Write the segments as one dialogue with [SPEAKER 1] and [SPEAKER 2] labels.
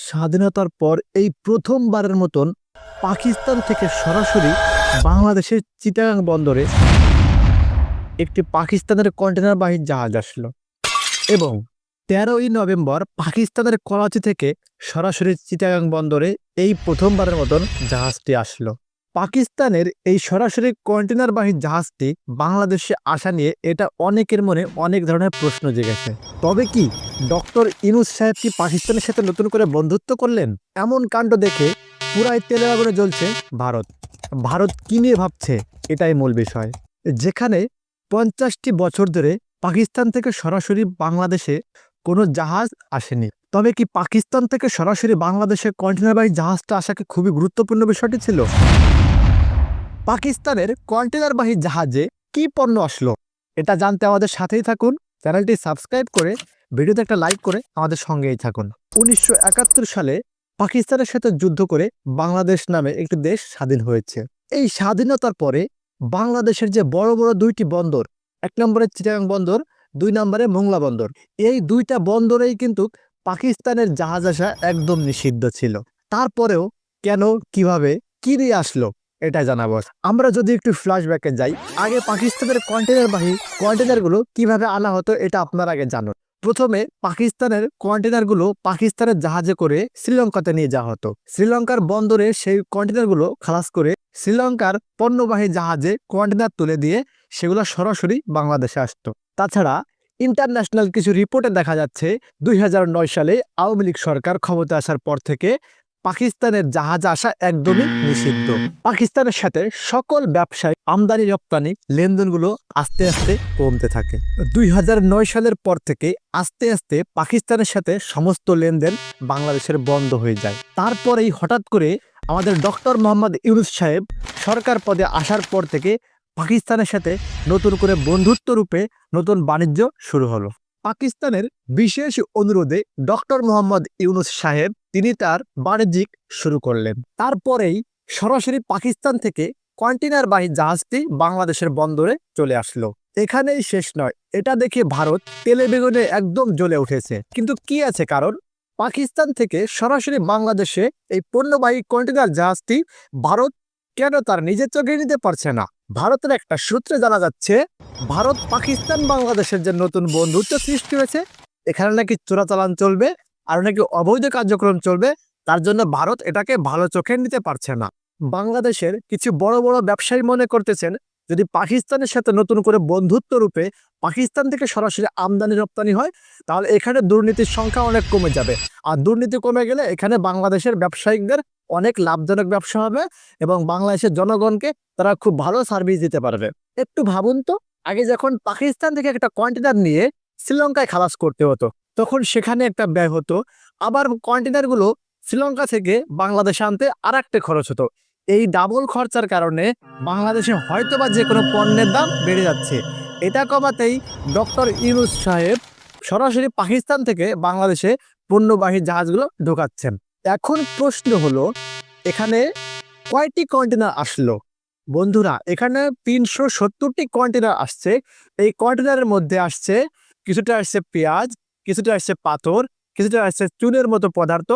[SPEAKER 1] স্বাধীনতার পর এই প্রথমবারের মতন পাকিস্তান থেকে সরাসরি বাংলাদেশের চিটাগাং বন্দরে একটি পাকিস্তানের কন্টেনারবাহী জাহাজ আসলো এবং ১৩ই নভেম্বর পাকিস্তানের করাচি থেকে সরাসরি চিটাগাং বন্দরে এই প্রথমবারের মতন জাহাজটি আসলো। পাকিস্তানের এই সরাসরি কন্টেনারবাহী জাহাজটি বাংলাদেশে আসা নিয়ে এটা অনেকের মনে অনেক ধরনের প্রশ্ন জেগেছে। তবে কি ডক্টর ইউনূস সাহেব কি পাকিস্তানের সাথে নতুন করে বন্ধুত্ব করলেন? এমন কাণ্ড দেখে পুরাই তেলে আগুনে জ্বলছে ভারত। ভারত কি নিয়ে ভাবছে এটাই মূল বিষয়। যেখানে ৫০টি বছর ধরে পাকিস্তান থেকে সরাসরি বাংলাদেশে কোনো জাহাজ আসেনি, তবে কি পাকিস্তান থেকে সরাসরি বাংলাদেশে কন্টেনারবাহী জাহাজটা আসা কি খুবই গুরুত্বপূর্ণ বিষয়টি ছিল? পাকিস্তানের কন্টেনারবাহী জাহাজে কি পণ্য আসলো এটা জানতে আমাদের সাথেই থাকুন। চ্যানেলটি সাবস্ক্রাইব করে ভিডিওতে একটা লাইক করে আমাদের সঙ্গেই থাকুন। ১৯৭১ সালে পাকিস্তানের সাথে যুদ্ধ করে বাংলাদেশ নামে একটি দেশ স্বাধীন হয়েছে। এই স্বাধীনতার পরে বাংলাদেশের যে বড় বড় দুইটি বন্দর, ১ নম্বরে চিটাগাং বন্দর, ২ নম্বরে মোংলা বন্দর, এই দুইটা বন্দরেই কিন্তু পাকিস্তানের জাহাজ আসা একদম নিষিদ্ধ ছিল। তারপরেও কেন, কিভাবে, কি দিয়ে আসলো এটা জানাবো। আমরা যদি একটু ফ্ল্যাশব্যাকে যাই, আগে পাকিস্তানের কন্টেনারবাহী কন্টেনারগুলো কিভাবে আনা হতো এটা আপনার আগে জানুন। প্রথমে পাকিস্তানের কন্টেনারগুলো পাকিস্তানের জাহাজে করে শ্রীলঙ্কাতে নিয়ে যাওয়া হতো। শ্রীলঙ্কার বন্দরে সেই কন্টেনারগুলো খালাস করে শ্রীলঙ্কার পণ্যবাহী জাহাজে কন্টেনার তুলে দিয়ে সেগুলো সরাসরি বাংলাদেশে আসতো। তাছাড়া ইন্টারন্যাশনাল কিছু রিপোর্টে দেখা যাচ্ছে ২০০৯ সালে আওয়ামী লীগ সরকার ক্ষমতা আসার পর থেকে পাকিস্তানের জাহাজ আসা একদমই নিষিদ্ধ। পাকিস্তানের সাথে সকল ব্যবসায়ী আমদানি রপ্তানি লেনদেনগুলো আস্তে আস্তে কমতে থাকে। ২০০৯ সালের পর থেকে আস্তে আস্তে পাকিস্তানের সাথে সমস্ত লেনদেন বাংলাদেশের বন্ধ হয়ে যায়। তারপরেই হঠাৎ করে আমাদের ডক্টর মোহাম্মদ ইউনূস সাহেব সরকার পদে আসার পর থেকে পাকিস্তানের সাথে নতুন করে বন্ধুত্ব রূপে নতুন বাণিজ্য শুরু হলো। পাকিস্তানের বিশেষ অনুরোধে ডক্টর মোহাম্মদ ইউনূস সাহেব তিনি তার বাণিজ্যিক শুরু করলেন। তারপরেই সরাসরি পাকিস্তান থেকে কন্টেনারবাহী জাহাজটি বাংলাদেশের বন্দরে চলে আসলো। এখানেই শেষ নয়, এটা দেখে ভারত তেলে বেগুনে একদম জ্বলে উঠেছে। কিন্তু কি আছে কারণ? পাকিস্তান থেকে সরাসরি বাংলাদেশে এই পণ্যবাহী কন্টেনার জাহাজটি ভারত কেন তার নিজের চোখে নিতে পারছে না? ভারতের একটা সূত্রে জানা যাচ্ছে, ভারত পাকিস্তান বাংলাদেশের যে নতুন বন্ধুত্ব সৃষ্টি হয়েছে, এখানে নাকি চোরাচালান চলবে আর নাকি অবৈধ কার্যক্রম চলবে, তার জন্য ভারত এটাকে ভালো চোখে নিতে পারছে না। বাংলাদেশের কিছু বড় বড় ব্যবসায়ী মনে করতেছেন, যদি পাকিস্তানের সাথে নতুন করে বন্ধুত্ব রূপে পাকিস্তান থেকে সরাসরি আমদানি রপ্তানি হয়, তাহলে এখানে দুর্নীতির সংখ্যা অনেক কমে যাবে। আর দুর্নীতি কমে গেলে এখানে বাংলাদেশের ব্যবসায়িকদের অনেক লাভজনক ব্যবসা হবে এবং বাংলাদেশের জনগণকে তারা খুব ভালো সার্ভিস দিতে পারবে। একটু ভাবুন তো, আগে যখন পাকিস্তান থেকে একটা কন্টেনার নিয়ে শ্রীলঙ্কায় খালাস করতে হতো, তখন সেখানে একটা ব্যয় হতো। আবার কন্টেনারগুলো শ্রীলঙ্কা থেকে বাংলাদেশে আনতে আর একটা খরচ হতো। এই ডাবল খরচার কারণে বাংলাদেশে হয়তোবা যে কোনো পণ্যের দাম বেড়ে যাচ্ছে। এটা কমাতেই ডক্টর ইউনূস সাহেব সরাসরি পাকিস্তান থেকে বাংলাদেশে পণ্যবাহী জাহাজগুলো ঢোকাচ্ছেন। এখন প্রশ্ন হলো, এখানে কয়টি কন্টেনার আসলো? বন্ধুরা, এখানে ৩৭০টি কন্টেনার আসছে। এই কন্টেনারের মধ্যে আসছে, কিছুটা আসছে পেঁয়াজ, কিছুটা আসছে পাথর, কিছুটা আসছে চুনের মতো পদার্থ,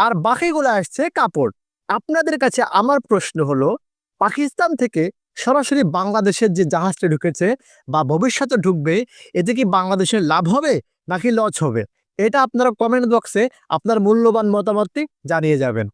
[SPEAKER 1] আর বাকিগুলো আসছে কাপড়। আপনাদের কাছে আমার প্রশ্ন হলো, পাকিস্তান থেকে সরাসরি বাংলাদেশের যে জাহাজটা ঢুকেছে বা ভবিষ্যতে ঢুকবে, এতে কি বাংলাদেশের লাভ হবে নাকি লস হবে? এটা আপনারা কমেন্ট বক্সে আপনার মূল্যবান মতামতটি জানিয়ে যাবেন।